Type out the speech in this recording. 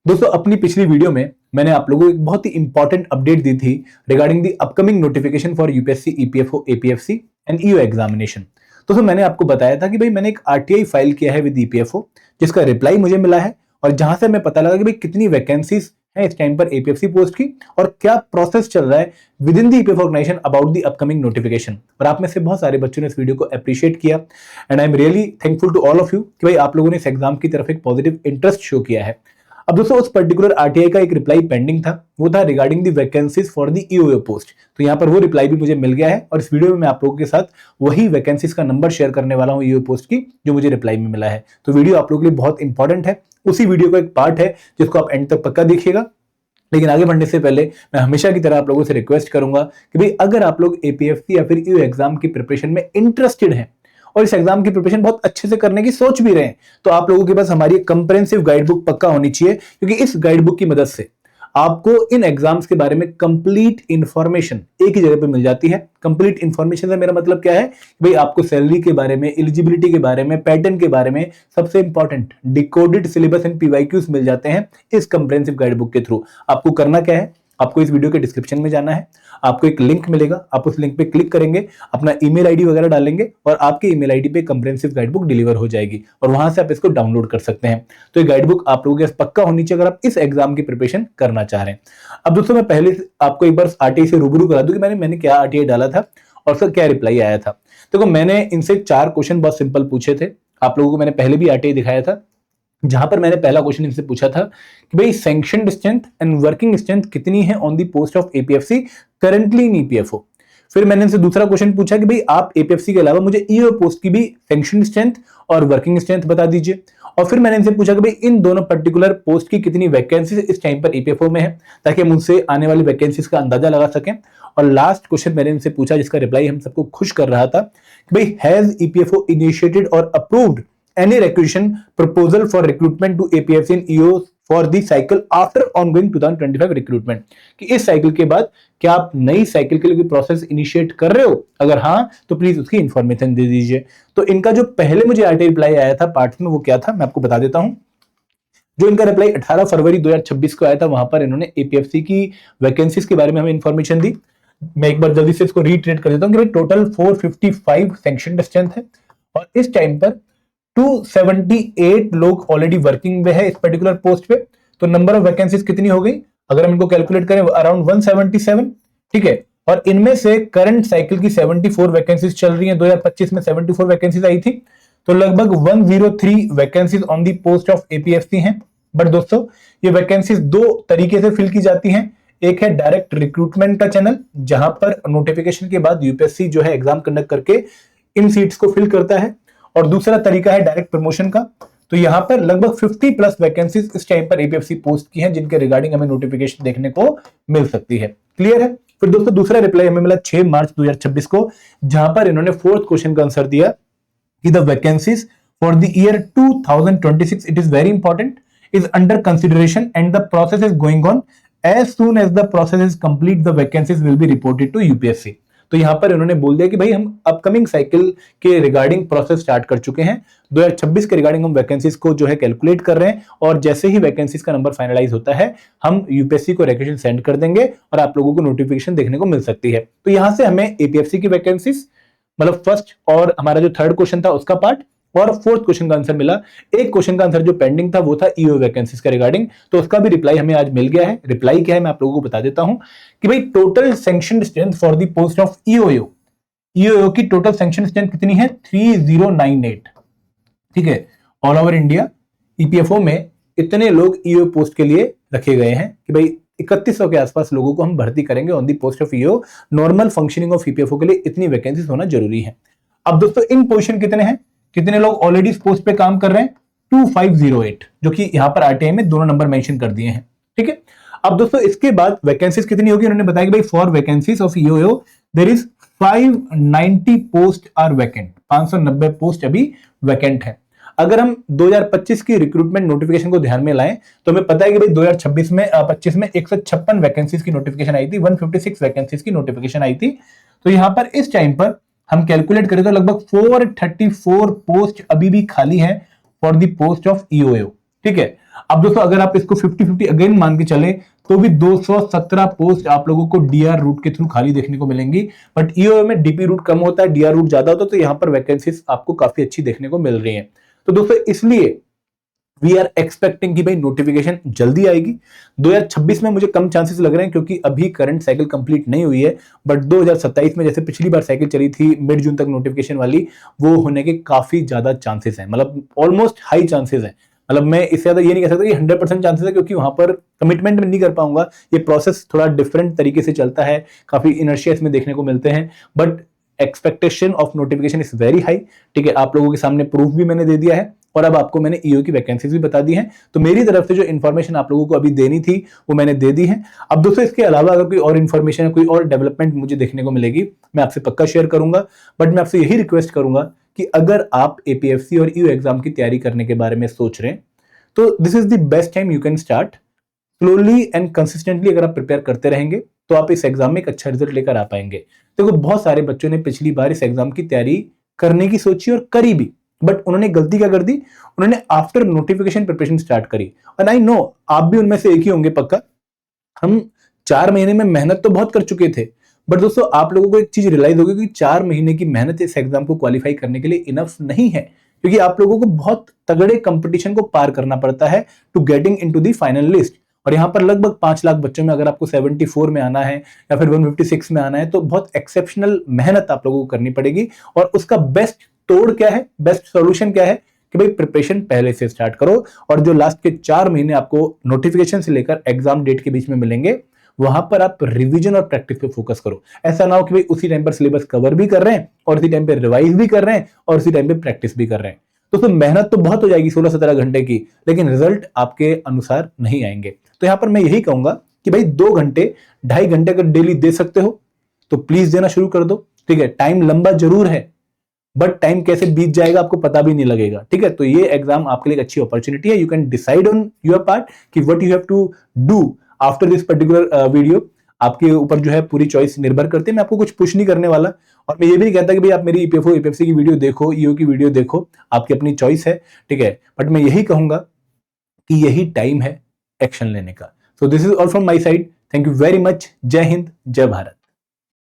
दोस्तों अपनी पिछली वीडियो में मैंने आप लोगों को एक बहुत ही इंपॉर्टेंट अपडेट दी थी regarding the upcoming notification for UPSC EPFO APFC and EO examination. दोस्तों मैंने आपको बताया था कि भाई मैंने एक आरटीआई फाइल किया है विद ईपीएफओ, जिसका रिप्लाई मुझे मिला है और जहां से हमें पता लगा कि भाई कितनी वैकेंसीज है इस टाइम पर एपीएफसी पोस्ट की और क्या प्रोसेस चल रहा है within the EPFO organisation about the upcoming notification. और आप में से बहुत सारे बच्चों ने इस वीडियो को अप्रिशिएट किया and I am really thankful to all of you कि भाई आप लोगों ने इस एग्जाम की तरफ एक पॉजिटिव इंटरेस्ट शो किया है। अब दोस्तों उस पर्टिकुलर आरटीआई का एक रिप्लाई पेंडिंग था, वो था regarding the vacancies for the EOO post. तो यहाँ पर वो रिप्लाई भी मुझे मिल गया है और इस वीडियो में मैं आप लोगों के साथ वही वैकेंसीज का नंबर शेयर करने वाला हूँ ईओओ पोस्ट की, जो मुझे रिप्लाई में मिला है। तो वीडियो आप लोगों के लिए बहुत इंपॉर्टेंट है, उसी वीडियो का एक पार्ट है जिसको आप एंड तक पक्का देखिएगा। लेकिन आगे बढ़ने से पहले मैं हमेशा की तरह आप लोगों से रिक्वेस्ट करूंगा कि भाई अगर आप लोग एपीएफसी या फिर ईओ एग्जाम की प्रिपरेशन में इंटरेस्टेड हैं और इस एग्जाम की प्रिपरेशन बहुत अच्छे से करने की सोच भी रहे हैं, तो आप लोगों के पास हमारी कंप्रेहेंसिव गाइड बुक पक्का होनी चाहिए, क्योंकि इस गाइड बुक की मदद से आपको इन एग्जाम्स के बारे में कंप्लीट इंफॉर्मेशन एक ही जगह पे मिल जाती है। कंप्लीट इंफॉर्मेशन से मेरा मतलब क्या है, भाई आपको सैलरी के बारे में, एलिजिबिलिटी के बारे में, पैटर्न के बारे में, सबसे important decoded syllabus and PYQs मिल जाते हैं इस कंप्रेहेंसिव गाइड बुक के थ्रू। आपको करना क्या है, आपको इस वीडियो के डिस्क्रिप्शन में जाना है, आपको एक लिंक मिलेगा, आप उस लिंक पे क्लिक करेंगे, अपना ईमेल आईडी वगैरह डालेंगे और आपके ईमेल आईडी पे कंप्रेहेंसिव गाइड बुक डिलीवर हो जाएगी और वहां से आप इसको डाउनलोड कर सकते हैं। तो ये गाइड बुक आप लोगों के पास पक्का होनी चाहिए अगर आप इस एग्जाम की प्रिपरेशन करना चाह रहे हैं। अब दोस्तों मैं पहले आपको एक बार आरटीआई से रूबरू करा दूं कि मैंने क्या आरटीआई डाला था और उसका क्या रिप्लाई आया था। देखो मैंने इनसे 4 क्वेश्चन बहुत सिंपल पूछे थे, आप लोगों को मैंने पहले भी आरटीआई दिखाया था, जहां पर मैंने पहला क्वेश्चन इनसे पूछा था कि भाई sanctioned strength and working strength कितनी है on the post of APFC currently in EPFO. फिर मैंने इनसे दूसरा क्वेश्चन पूछा कि भाई आप एपीएफसी के अलावा मुझे ईओ पोस्ट की भी सैंक्शनड स्ट्रेंथ और वर्किंग स्ट्रेंथ बता दीजिए। और फिर मैंने इनसे पूछा कि भाई इन दोनों पर्टिकुलर पोस्ट की कितनी वैकेंसीज इस टाइम पर ईपीएफओ में है, ताकि हम उनसे आने वाली वैकेंसीज का अंदाजा लगा सकें। और लास्ट क्वेश्चन मैंने इनसे पूछा जिसका रिप्लाई हम सबको खुश कर रहा था कि भाई हैज ईपीएफओ इनिशिएटेड और approved any requisition proposal for recruitment to APFC and EO for the cycle after ongoing 2025 recruitment, कि इस साइकिल के बाद क्या आप नई साइकिल के लिए कोई प्रोसेस इनिशिएट कर रहे हो, अगर हाँ तो प्लीज उसकी इंफॉर्मेशन दे दीजिए। तो इनका जो पहले मुझे आरटीआई रिप्लाई आया था पार्ट में, वो क्या था मैं आपको बता देता हूं। जो इनका रिप्लाई 18 फरवरी 2026 को आया था, वहां पर इन्होंने एपीएफसी की वैकेंसीज के बारे में हमें इंफॉर्मेशन दी। मैं एक बार जल्दी से इसको रीट्रेट कर देता हूं कि भाई टोटल 455 सैंक्शनड स्ट्रेंथ है और इस टाइम पर 278 लोग ऑलरेडी वर्किंग में है इस पर्टिकुलर पोस्ट पे। तो नंबर ऑफ वैकेंसीज कितनी हो गई, अगर हम इनको कैलकुलेट करें अराउंड 177, ठीक है। और इनमें से करंट साइकिल की 74 वैकेंसीज चल रही हैं, 2025 में 74 वैकेंसीज आई थी, तो लगभग 103 vacancies on the post of APFC हैं। बट दोस्तों ये वैकेंसीज 2 तरीके से फिल की जाती हैं। एक है डायरेक्ट रिक्रूटमेंट का चैनल, जहां पर नोटिफिकेशन के बाद यूपीएससी जो है एग्जाम कंडक्ट करके इन सीट्स को फिल करता है, और दूसरा तरीका है डायरेक्ट प्रमोशन का। तो यहां पर लगभग 50 प्लस वैकेंसीज इस टाइम पर एपीएफसी पोस्ट की हैं, जिनके रिगार्डिंग हमें नोटिफिकेशन देखने को मिल सकती है। क्लियर है। फिर दोस्तों दूसरा रिप्लाई हमें मिला 6 मार्च 2026 को, जहां पर इन्होंने 4th क्वेश्चन का आंसर दिया कि the vacancies for the year 2026, it is very important, is under consideration and the process is going on, as soon as the process is complete the vacancies will be reported to UPSC. तो यहां पर इन्होंने बोल दिया कि भाई हम upcoming cycle के रिगार्डिंग प्रोसेस स्टार्ट कर चुके हैं, 2026 के रिगार्डिंग हम वैकेंसीज को जो है कैलकुलेट कर रहे हैं, और जैसे ही वैकेंसीज का नंबर फाइनलाइज होता है हम यूपीएससी को रिक्वेस्ट सेंड कर देंगे और आप लोगों को नोटिफिकेशन देखने को मिल सकती है। तो यहां से हमें एपीएफसी की वैकेंसीज मतलब फर्स्ट और हमारा जो 3rd क्वेश्चन था उसका पार्ट और 4th क्वेश्चन का आंसर मिला। एक क्वेश्चन का आंसर जो पेंडिंग था वो था ईओ वैकेंसीज का रिगार्डिंग, तो उसका भी रिप्लाई हमें आज मिल गया है। रिप्लाई क्या है मैं आप लोगों को बता देता हूं कि भाई total sanctioned strength for the post of EO की टोटल सैंक्शन स्ट्रेंथ कितनी है, 3098, ठीक है। ऑल ओवर इंडिया ईपीएफओ में इतने लोग ईओ पोस्ट के लिए रखे गए हैं कि भाई 3100 के आसपास लोगों को हम भर्ती करेंगे on the post of EO. Normal functioning of EPFO के लिए इतनी वैकेंसीज होना जरूरी है। अब दोस्तों इन पोजीशन कितने हैं, कितने लोग ऑलरेडी इस पोस्ट पे काम कर रहे हैं, 2508, जो कि यहां पर आरटीआई में दोनों नंबर मेंशन कर दिए हैं, ठीक है। अब दोस्तों इसके बाद वैकेंसीज कितनी होगी, उन्होंने बताया कि भाई for vacancies of EO there is 590 post are vacant, 590 post अभी वैकेंट है। अगर हम 2025 की रिक्रूटमेंट नोटिफिकेशन को ध्यान में लाएं तो हमें पता है कि भाई 2026 में 25 में 156 वैकेंसीज की नोटिफिकेशन आई थी, 156 वैकेंसीज की नोटिफिकेशन आई थी। तो यहां पर इस टाइम पर हम कैलकुलेट करें तो लगभग 434 पोस्ट अभी भी खाली है for the post of EO, ठीक है। अब दोस्तों अगर आप इसको 50-50 अगेन मान के चले तो भी 217 पोस्ट आप लोगों को डीआर रूट के थ्रू खाली देखने को मिलेंगी। बट ईओ में डीपी रूट कम होता है, डीआर रूट ज्यादा होता है, तो यहां पर वैकेंसीज आपको काफी अच्छी देखने को मिल रही है। तो दोस्तों इसलिए वी आर एक्सपेक्टिंग कि भाई नोटिफिकेशन जल्दी आएगी। 2026 में मुझे कम चांसेस लग रहे हैं क्योंकि अभी करंट साइकिल कंप्लीट नहीं हुई है। बट 2027 में जैसे पिछली बार साइकिल चली थी मिड जून तक नोटिफिकेशन वाली, वो होने के काफी ज्यादा चांसेस हैं, मतलब ऑलमोस्ट हाई चांसेस हैं। मतलब मैं इससे ज्यादा ये नहीं कह सकता कि 100% चांसेस है, क्योंकि वहां पर कमिटमेंट में नहीं कर पाऊंगा। ये प्रोसेस थोड़ा डिफरेंट तरीके से चलता है, काफी इनर्शिया इसमें देखने को मिलते हैं। But expectation of notification is very high. ठीक है, आप लोगों के सामने प्रूफ भी मैंने दे दिया है और अब आपको मैंने ईओ की वैकेंसीज भी बता दी हैं। तो मेरी तरफ से जो इन्फॉर्मेशन आप लोगों को अभी देनी थी वो मैंने दे दी है। अब दोस्तों इसके अलावा अगर कोई और इन्फॉर्मेशन है, कोई और डेवलपमेंट मुझे देखने को मिलेगी, मैं आपसे पक्का शेयर करूंगा। बट मैं आपसे यही रिक्वेस्ट करूंगा कि अगर आप एपीएफसी और ईओ एग्जाम की तैयारी करने के बारे में सोच रहे हैं तो this is the best time you can start. Slowly and consistently अगर आप प्रिपेयर करते रहेंगे तो आप इस एग्जाम में एक अच्छा रिजल्ट लेकर आ पाएंगे। देखो बहुत सारे बच्चों ने पिछली बार इस एग्जाम की तैयारी करने की सोची और करी भी, बट उन्होंने गलती क्या कर दी, उन्होंने आफ्टर नोटिफिकेशन प्रिपरेशन स्टार्ट करी। और आई नो आप भी उनमें से एक ही होंगे पक्का। हम 4 महीने में मेहनत तो बहुत कर चुके थे, बट दोस्तों आप लोगों को एक चीज रियलाइज होगी कि 4 महीने की मेहनत इस एग्जाम को क्वालिफाई करने के लिए इनफ नहीं है, क्योंकि आप लोगों को बहुत तगड़े कंपटीशन को पार करना पड़ता है to getting into the final list. और यहाँ पर लगभग 5 लाख बच्चों में अगर आपको 74 में आना है या फिर 156 में आना है तो बहुत एक्सेप्शनल मेहनत आप लोगों को करनी पड़ेगी। और उसका बेस्ट तोड़ क्या है, बेस्ट सॉल्यूशन क्या है कि भाई प्रिपरेशन पहले से स्टार्ट करो। और जो लास्ट के 4 महीने आपको नोटिफिकेशन से लेकर एग्जाम डेट के बीच में मिलेंगे, वहां पर आप रिवीजन और प्रैक्टिस पे फोकस करो। ऐसा ना हो कि भाई उसी टाइम पर सिलेबस कवर भी कर रहे हैं और उसी टाइम पे रिवाइज भी कर रहे हैं और उसी टाइम पे प्रैक्टिस भी कर रहे हैं। तो मेहनत तो बहुत हो जाएगी 16-17 घंटे की, लेकिन रिजल्ट आपके अनुसार नहीं आएंगे। तो यहां पर मैं यही कहूंगा कि भाई 2 घंटे 2.5 घंटे अगर डेली दे सकते हो तो प्लीज देना शुरू कर दो। ठीक है, टाइम लंबा जरूर है बट टाइम कैसे बीत जाएगा आपको पता भी नहीं लगेगा। ठीक है, तो ये एग्जाम आपके लिए एक अच्छी अपॉर्चुनिटी है। You can decide on your part कि what you have to do after this particular video. आपके ऊपर जो है पूरी चॉइस निर्भर करती है, मैं आपको कुछ पुश नहीं करने वाला। और मैं ये भी नहीं कहता कि भाई आप मेरी ईपीएफओ ईपीएफसी की वीडियो देखो, ईओ की वीडियो देखो, आपकी अपनी चॉइस है। ठीक है, बट मैं यही कहूंगा कि यही टाइम है एक्शन लेने का। So this is all from my side. Thank you very much. जय हिंद, जय भारत।